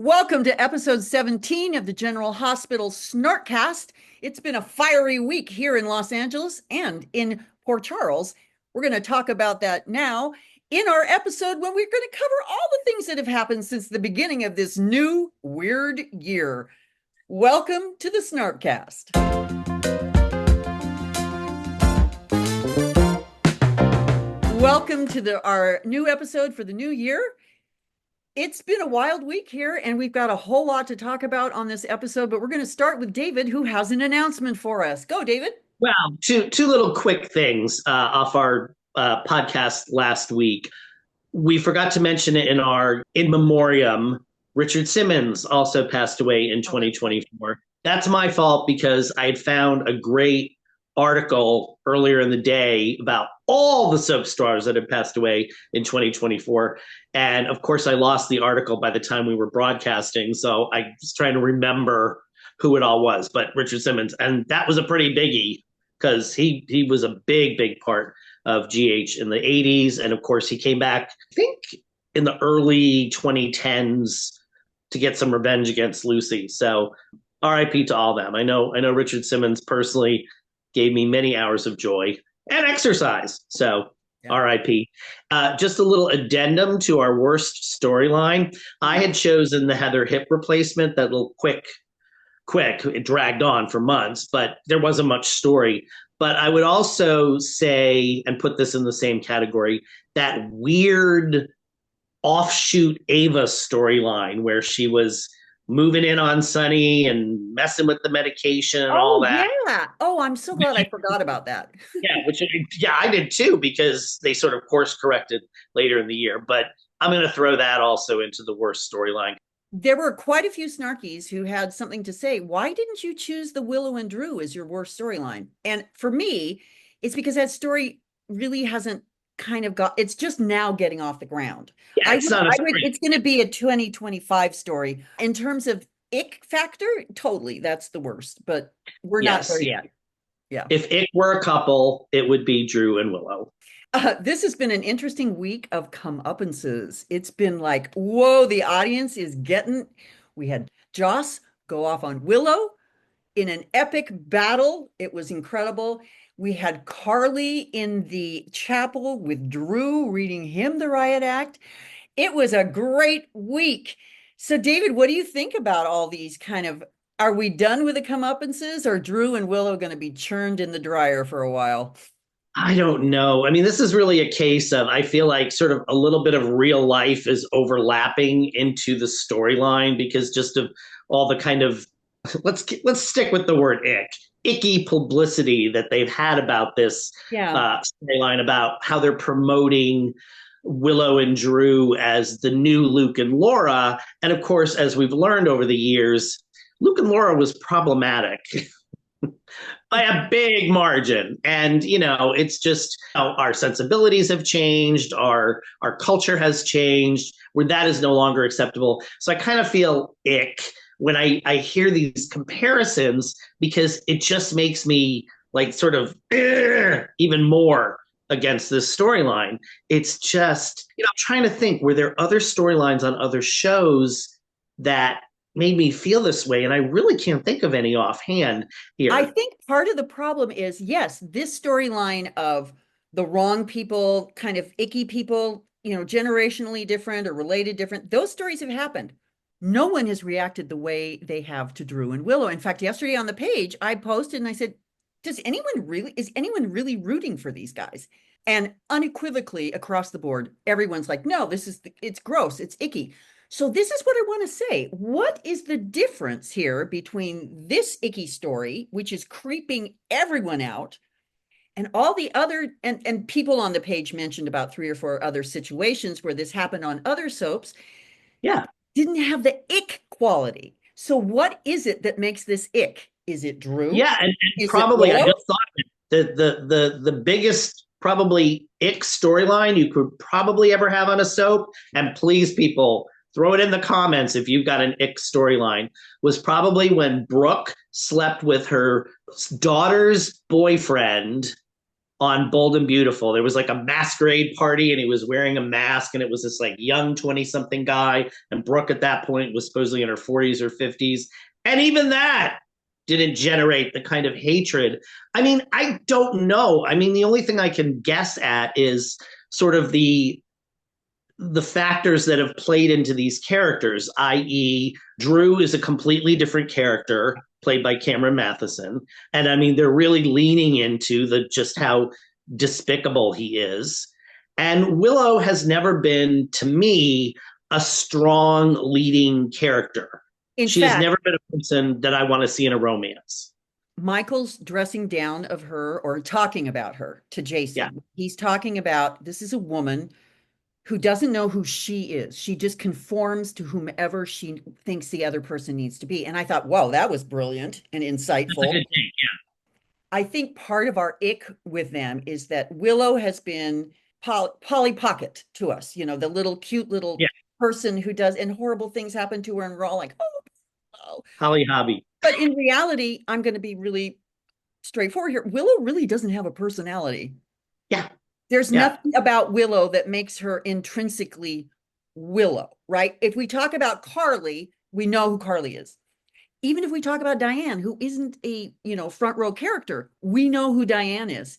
Welcome to episode 17 of the General Hospital Snarkcast. It's been a fiery week here in Los Angeles and in Port Charles. We're going to talk about that now in our episode when we're going to cover all the things that have happened since the beginning of this new weird year. Welcome to the Snarkcast. Welcome to our new episode for the new year. It's been a wild week here, and we've got a whole lot to talk about on this episode, but we're going to start with David, who has an announcement for us. Go, David. Well, two little quick things off our podcast last week. We forgot to mention it in our in memoriam. Richard Simmons also passed away in 2024. That's my fault because I had found a great article earlier in the day about all the soap stars that had passed away in 2024. And of course, I lost the article by the time we were broadcasting. So I was trying to remember who it all was. But Richard Simmons, and that was a pretty biggie because he was a big part of GH in the 80s. And of course, he came back, I think, in the early 2010s to get some revenge against Lucy. So RIP to all them. I know Richard Simmons personally gave me many hours of joy and exercise. So yeah. RIP. Just a little addendum to our worst storyline. I had chosen the Heather hip replacement, that little quick. It dragged on for months, but there wasn't much story. But I would also say, and put this in the same category, that weird offshoot Ava storyline where she was moving in on Sonny and messing with the medication and all that. Yeah. Oh, I'm so glad I forgot about that. Yeah, I did too, because they sort of course corrected later in the year. But I'm going to throw that also into the worst storyline. There were quite a few snarkies who had something to say. Why didn't you choose the Willow and Drew as your worst storyline? And for me, it's because that story really hasn't it's just now getting off the ground. Yeah, it's going to be a 2025 story. In terms of ick factor, totally, that's the worst, but we're not there yet. Yeah. If it were a couple, it would be Drew and Willow. This has been an interesting week of Comeuppances. It's been like, whoa, the audience is getting. We had Joss go off on Willow in an epic battle. It was incredible. We had Carly in the chapel with Drew reading him the riot act. It was a great week. So, David, what do you think about all these are we done with the Comeuppances, or Drew and Willow going to be churned in the dryer for a while? I don't know. I mean, this is really a case of, I feel like sort of a little bit of real life is overlapping into the storyline because just of all the kind of, let's stick with the word icky publicity that they've had about this storyline, about how they're promoting Willow and Drew as the new Luke and Laura. And of course, as we've learned over the years, Luke and Laura was problematic by a big margin. And, it's just our sensibilities have changed. Our culture has changed where that is no longer acceptable. So I kind of feel ick when I hear these comparisons, because it just makes me like sort of even more against this storyline. It's just, I'm trying to think, were there other storylines on other shows that made me feel this way? And I really can't think of any offhand here. I think part of the problem is, yes, this storyline of the wrong people, kind of icky people, generationally different or related different, those stories have happened. No one has reacted the way they have to Drew and Willow. In fact, yesterday on the page, I posted and I said, is anyone really rooting for these guys? And unequivocally across the board, everyone's like, no, it's gross, it's icky. So this is what I want to say. What is the difference here between this icky story, which is creeping everyone out, and all the other, and people on the page mentioned about 3 or 4 other situations where this happened on other soaps. Yeah. Didn't have the ick quality. So what is it that makes this ick? Is it Drew? Yeah, and probably I just thought the biggest probably ick storyline you could probably ever have on a soap, and please people, throw it in the comments if you've got an ick storyline, was probably when Brooke slept with her daughter's boyfriend on Bold and Beautiful. There was like a masquerade party and he was wearing a mask and it was this like young 20 something guy. And Brooke at that point was supposedly in her 40s or 50s. And even that didn't generate the kind of hatred. I mean, I don't know. I mean, the only thing I can guess at is sort of the factors that have played into these characters, i.e., Drew is a completely different character played by Cameron Matheson. And I mean, they're really leaning into the just how despicable he is. And Willow has never been, to me, a strong leading character. She has never been a person that I want to see in a romance. Michael's dressing down of her or talking about her to Jason. He's talking about this is a woman who doesn't know who she is. She just conforms to whomever she thinks the other person needs to be. And I thought, whoa, that was brilliant and insightful. That's a good thing, yeah. I think part of our ick with them is that Willow has been Polly Pocket to us, you know, the little cute little person who does, and horrible things happen to her, and we're all like, oh. Holly Hobby. But in reality, I'm going to be really straightforward here. Willow really doesn't have a personality. Yeah. There's nothing about Willow that makes her intrinsically Willow, right? If we talk about Carly, we know who Carly is. Even if we talk about Diane, who isn't a, you know, front row character, we know who Diane is.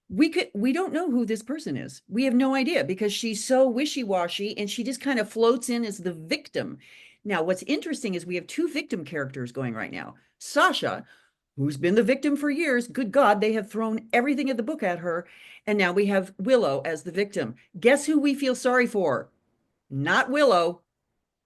We don't know who this person is. We have no idea because she's so wishy-washy and she just kind of floats in as the victim. Now, what's interesting is we have two victim characters going right now. Sasha, who's been the victim for years. Good God, they have thrown everything in the book at her. And now we have Willow as the victim. Guess who we feel sorry for? Not Willow.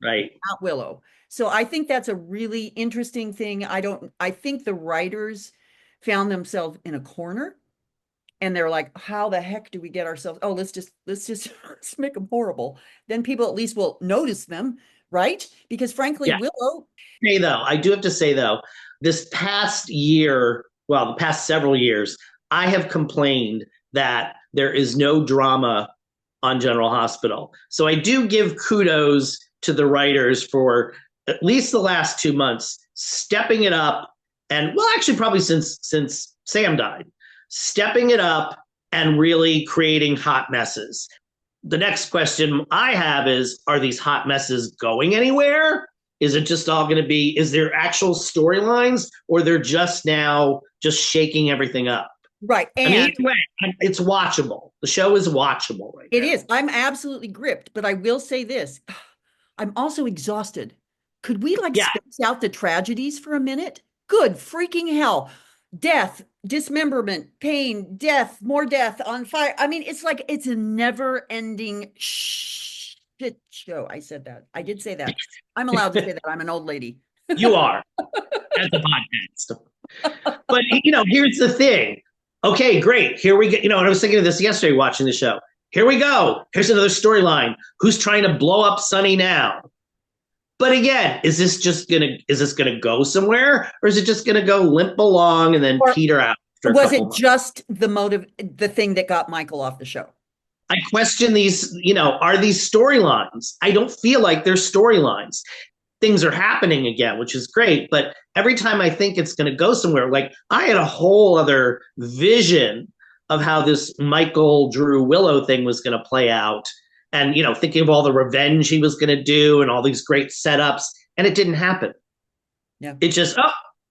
Right. Not Willow. So I think that's a really interesting thing. I think the writers found themselves in a corner and they're like, how the heck do we get ourselves? Oh, let's just let's make them horrible. Then people at least will notice them, right? Because frankly, Willow. Hey, though, I do have to say, though, this past year, well, the past several years, I have complained that there is no drama on General Hospital. So I do give kudos to the writers for at least the last 2 months stepping it up. And well, actually, probably since Sam died, stepping it up and really creating hot messes. The next question I have is, are these hot messes going anywhere? Is it just all going to be, is there actual storylines or they're just now just shaking everything up? Right. And I mean, either way, it's watchable. The show is watchable right now. It is. I'm absolutely gripped, but I will say this. I'm also exhausted. Could we space out the tragedies for a minute? Good freaking hell. Death, dismemberment, pain, death, more death on fire. I mean, it's like it's a never-ending shit show. I said that. I did say that. I'm allowed to say that. I'm an old lady. You are. As a podcast. But, you know, here's the thing. Okay, great. Here we go. You know, and I was thinking of this yesterday watching the show. Here we go. Here's another storyline. Who's trying to blow up Sunny now? But again, is this gonna go somewhere, or is it just gonna go limp along and then peter out? Was it just the motive, the thing that got Michael off the show? I question these, you know, are these storylines? I don't feel like they're storylines. Things are happening again, which is great. But every time I think it's going to go somewhere, like I had a whole other vision of how this Michael, Drew, Willow thing was going to play out. And, you know, thinking of all the revenge he was going to do and all these great setups. And it didn't happen. Yeah. It just,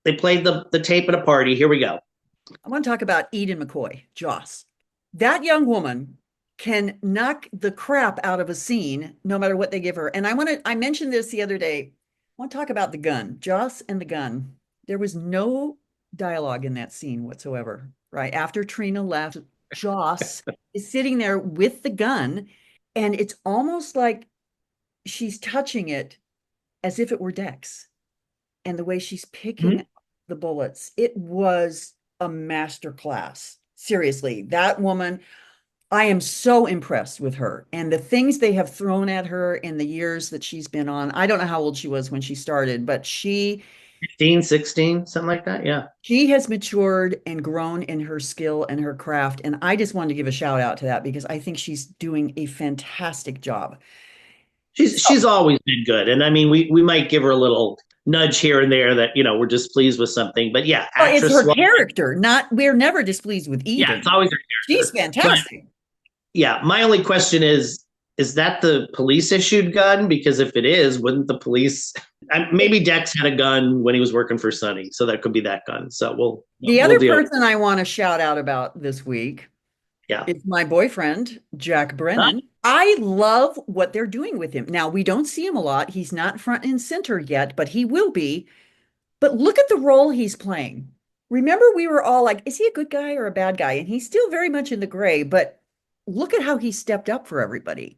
they played the tape at a party. Here we go. I want to talk about Eden McCoy, Joss. That young woman can knock the crap out of a scene no matter what they give her. And I mentioned this the other day. I want to talk about the gun, Joss and the gun. There was no dialogue in that scene whatsoever, right? After Trina left, Joss is sitting there with the gun, and it's almost like she's touching it as if it were Dex. And the way she's picking the bullets, it was a masterclass. Seriously, that woman, I am so impressed with her and the things they have thrown at her in the years that she's been on. I don't know how old she was when she started, but 15, 16, something like that. Yeah. She has matured and grown in her skill and her craft. And I just wanted to give a shout out to that because I think she's doing a fantastic job. She's always been good. And I mean, we might give her a little nudge here and there that, we're displeased with something. But yeah, Well, it's actress her swap. character, not we're never displeased with Yeah, it's Eden. always her She's character. But fantastic. yeah, my only question is that the police issued gun? Because if it is, wouldn't the police? Maybe Dex had a gun when he was working for Sonny, so that could be that gun. So The we'll other deal. person I want to shout out about this week Yeah. is my boyfriend, Jack Brennan. I love what they're doing with him. Now, we don't see him a lot. He's not front and center yet, but he will be. But look at the role he's playing. Remember, we were all like, is he a good guy or a bad guy? And he's still very much in the gray, but look at how he stepped up for everybody.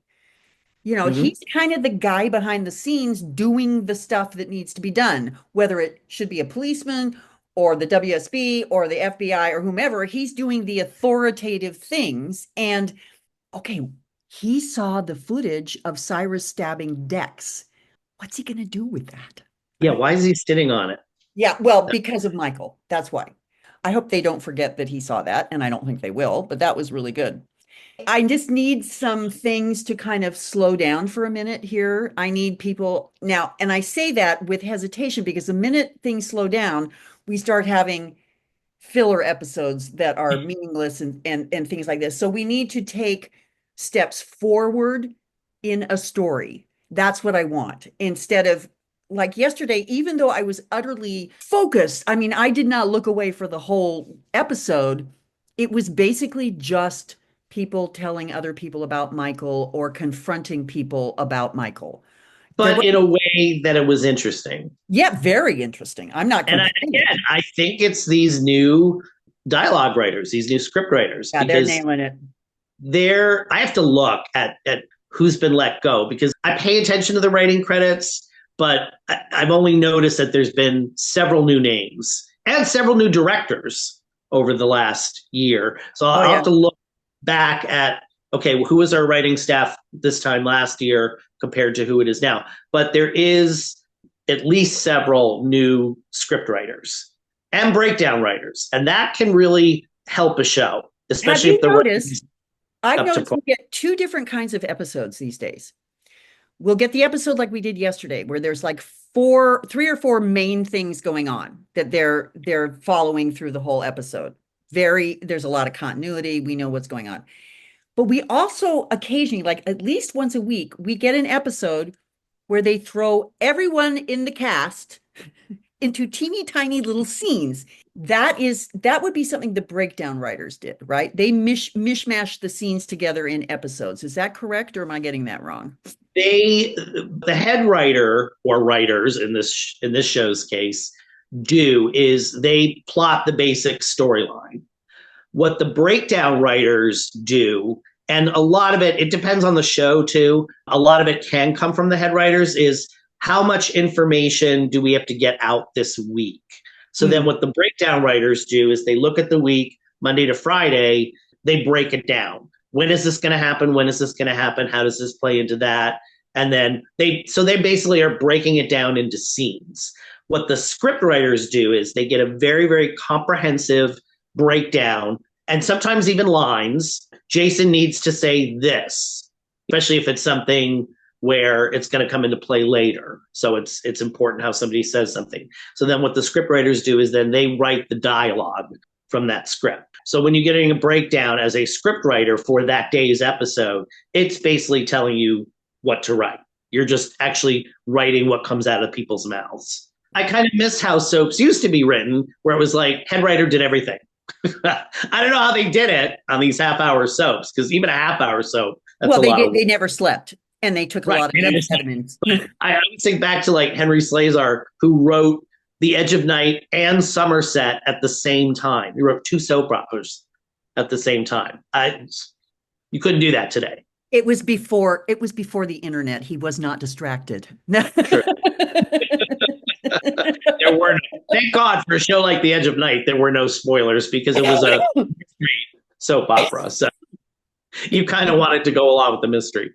Mm-hmm. He's kind of the guy behind the scenes doing the stuff that needs to be done, whether it should be a policeman or the WSB or the FBI or whomever. He's doing the authoritative things. And okay, he saw the footage of Cyrus stabbing Dex. What's he going to do with that? Yeah. Why is he sitting on it? Yeah, well, because of Michael. That's why. I hope they don't forget that he saw that, and I don't think they will, but that was really good. I just need some things to kind of slow down for a minute here. I need people now, and I say that with hesitation because the minute things slow down, we start having filler episodes that are meaningless and things like this. So we need to take steps forward in a story. That's what I want instead of like yesterday, even though I was utterly focused. I mean, I did not look away for the whole episode. It was basically just people telling other people about Michael or confronting people about Michael. But in a way that it was interesting. Yeah, very interesting. I'm not And again, I think it's these new dialogue writers, these new script writers. Yeah, they're nailing it. I have to look at who's been let go because I pay attention to the writing credits, but I've only noticed that there's been several new names and several new directors over the last year. So I'll have to look back at, okay, who was our writing staff this time last year compared to who it is now. But there is at least several new script writers and breakdown writers. And that can really help a show, especially if the noticed, I've noticed we get two different kinds of episodes these days. We'll get the episode like we did yesterday, where there's like three or four main things going on that they're following through the whole episode. There's a lot of continuity. We know what's going on. But we also occasionally, like at least once a week, we get an episode where they throw everyone in the cast into teeny tiny little scenes. That would be something the breakdown writers did, right? They mishmash the scenes together in episodes. Is that correct, or am I getting that wrong? The head writer or writers in this show's case is they plot the basic storyline. What the breakdown writers do, and a lot of it depends on the show too, a lot of it can come from the head writers, is how much information do we have to get out this week? So then what the breakdown writers do is they look at the week, Monday to Friday, they break it down. When is this going to happen? When is this going to happen? How does this play into that? And then they basically are breaking it down into scenes. What the script writers do is they get a very, very comprehensive breakdown and sometimes even lines. Jason needs to say this, especially if it's something where it's going to come into play later. So it's important how somebody says something. So then what the script writers do is then they write the dialogue from that script. So when you're getting a breakdown as a script writer for that day's episode, it's basically telling you what to write. You're just actually writing what comes out of people's mouths. I kind of miss how soaps used to be written, where it was like head writer did everything. I don't know how they did it on these half-hour soaps, because even a half-hour soap, that's they never slept. And they took a lot of vitamins. I would think back to like Henry Slazar, who wrote The Edge of Night and Somerset at the same time. He wrote two soap operas at the same time. You couldn't do that today. It was before the internet. He was not distracted. Sure. Thank God for a show like The Edge of Night, there were no spoilers because it was a mystery soap opera. So you kind of wanted to go along with the mystery.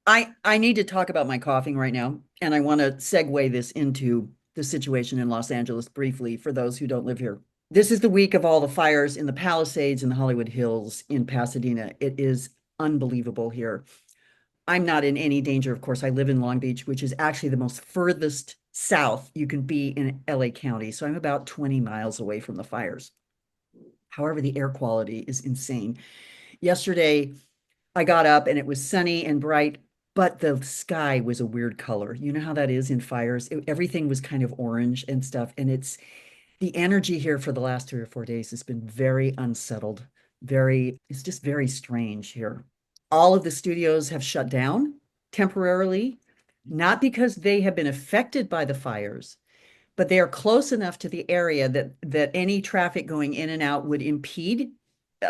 I need to talk about my coughing right now, and I want to segue this into the situation in Los Angeles briefly for those who don't live here. This is the week of all the fires in the Palisades and the Hollywood Hills in Pasadena. It is unbelievable here. I'm not in any danger, of course. I live in Long Beach, which is actually the most furthest south you can be in LA County. So I'm about 20 miles away from the fires. However, the air quality is insane. Yesterday, I got up and it was sunny and bright, but the sky was a weird color. You know how that is in fires? Everything was kind of orange and stuff. And it's the energy here for the last 3 or 4 days has been very unsettled. It's just very strange here. All of the studios have shut down temporarily, not because they have been affected by the fires, but they are close enough to the area that any traffic going in and out would impede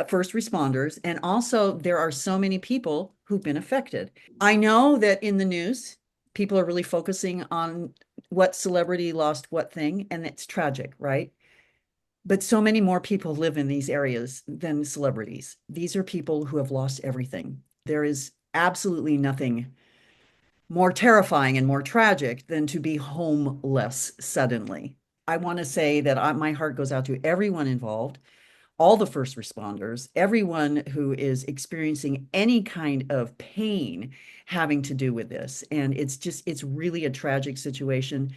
first responders. And also, there are so many people who've been affected. I know that in the news, people are really focusing on what celebrity lost what thing, and it's tragic, right? But so many more people live in these areas than celebrities. These are people who have lost everything. There is absolutely nothing more terrifying and more tragic than to be homeless suddenly. I want to say that my heart goes out to everyone involved, all the first responders, everyone who is experiencing any kind of pain having to do with this. And it's really a tragic situation.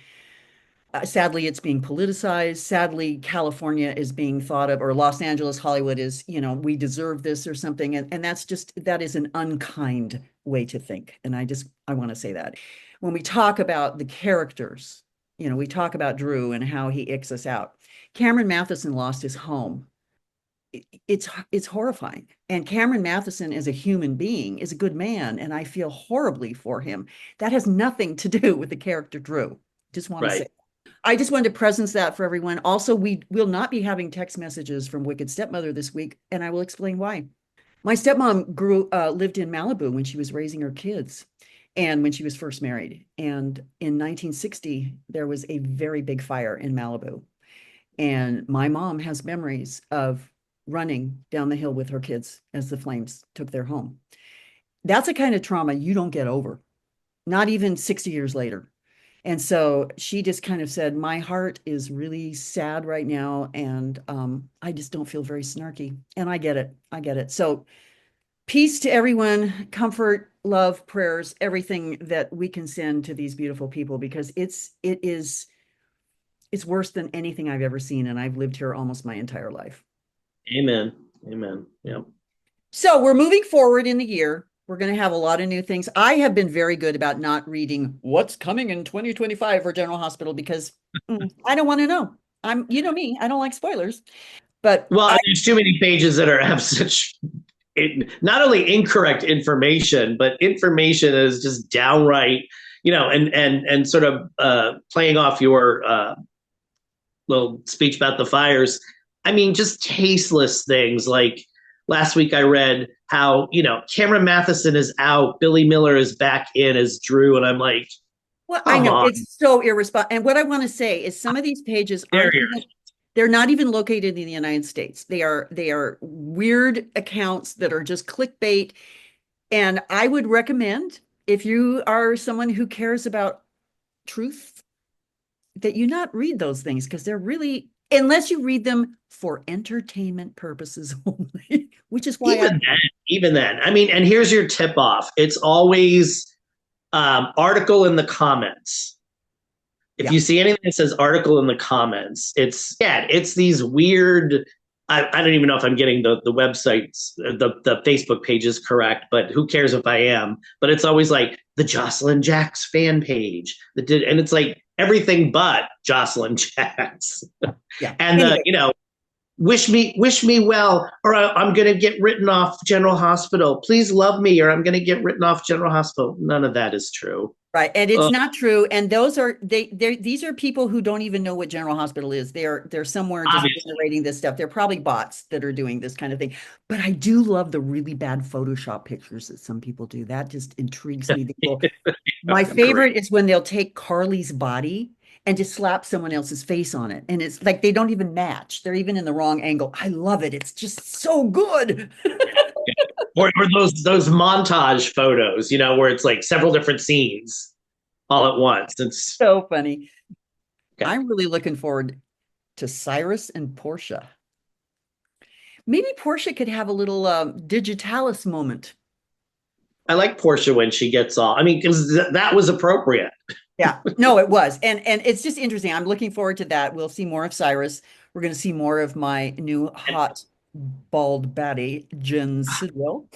Sadly, it's being politicized. Sadly, California is being thought of, or Los Angeles, Hollywood is, we deserve this or something. And that is an unkind way to think. And I want to say that. When we talk about the characters, we talk about Drew and how he icks us out. Cameron Matheson lost his home. It's horrifying. And Cameron Matheson as a human being is a good man, and I feel horribly for him. That has nothing to do with the character Drew. Just want to say. I just wanted to presence that for everyone. Also, we will not be having text messages from Wicked Stepmother this week, and I will explain why. My stepmom lived in Malibu when she was raising her kids and when she was first married. And in 1960, there was a very big fire in Malibu. And my mom has memories of running down the hill with her kids as the flames took their home. That's a kind of trauma you don't get over, not even 60 years later. And so she just kind of said, my heart is really sad right now. And I just don't feel very snarky. And I get it. I get it. So peace to everyone, comfort, love, prayers, everything that we can send to these beautiful people, because it's worse than anything I've ever seen. And I've lived here almost my entire life. Amen. Amen. Yeah. So we're moving forward in the year. We're going to have a lot of new things. I have been very good about not reading what's coming in 2025 for General Hospital because I don't want to know. You know me, I don't like spoilers. But there's too many pages that have such not only incorrect information, but information that is just downright, and sort of playing off your little speech about the fires. I mean, just tasteless things like last week I read how, Cameron Matheson is out, Billy Miller is back in as Drew. And I'm like, well, I know it's so irresponsible. And what I want to say is some of these pages they're not even located in the United States. They are weird accounts that are just clickbait. And I would recommend, if you are someone who cares about truth, that you not read those things, because they're really, unless you read them for entertainment purposes only, which is why even then, I mean, and here's your tip off. It's always article in the comments. If you see anything that says article in the comments, it's these weird, I don't even know if I'm getting the websites, the Facebook pages correct, but who cares if I am? But it's always like the Jocelyn Jacks fan page and it's like everything but Jocelyn Jacks. Yeah. And anyway. Wish me well, or I'm going to get written off General Hospital. Please love me, or I'm going to get written off General Hospital. None of that is true. Right. And it's not true. And these are people who don't even know what General Hospital is. They're somewhere just generating this stuff. They're probably bots that are doing this kind of thing. But I do love the really bad Photoshop pictures that some people do. That just intrigues me. My favorite is when they'll take Carly's body and just slap someone else's face on it. And it's like they don't even match. They're even in the wrong angle. I love it. It's just so good. Or those montage photos, where it's like several different scenes all at once. It's so funny. Okay. I'm really looking forward to Cyrus and Portia. Maybe Portia could have a little digitalis moment. I like Portia when she gets all, because that was appropriate. Yeah, no, it was. And it's just interesting. I'm looking forward to that. We'll see more of Cyrus. We're going to see more of my new hot bald baddie, Jen Sidwell.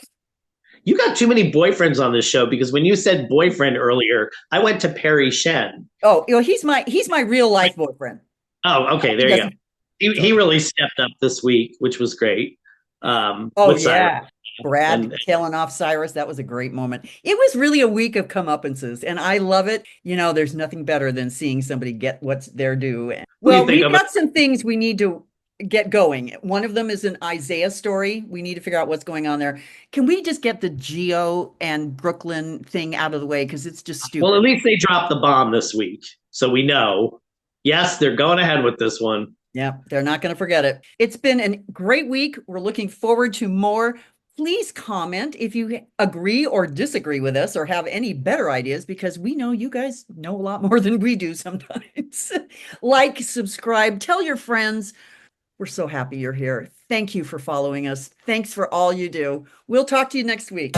You got too many boyfriends on this show because when you said boyfriend earlier, I went to Perry Shen. Oh, he's my real life boyfriend. Oh, okay, He there you go. doesn't. He So, really stepped up this week, which was great. oh With Cyrus. yeah. Brad And killing off Cyrus. That was a great moment. It was really a week of comeuppances, and I love it. There's nothing better than seeing somebody get what's their due. what do you Well, think we've of it? got some things we need to get going. One of them is an Isaiah story. We need to figure out what's going on there. Can we just get the Geo and Brooklyn thing out of the way? Because it's just Well, at stupid. least they dropped the bomb this week. So we know. Yes, they're going ahead with this one. Yeah, they're not going to forget it. It's been a great week. We're looking forward to more. Please comment if you agree or disagree with us or have any better ideas, because we know you guys know a lot more than we do sometimes. Like, subscribe, tell your friends. We're so happy you're here. Thank you for following us. Thanks for all you do. We'll talk to you next week.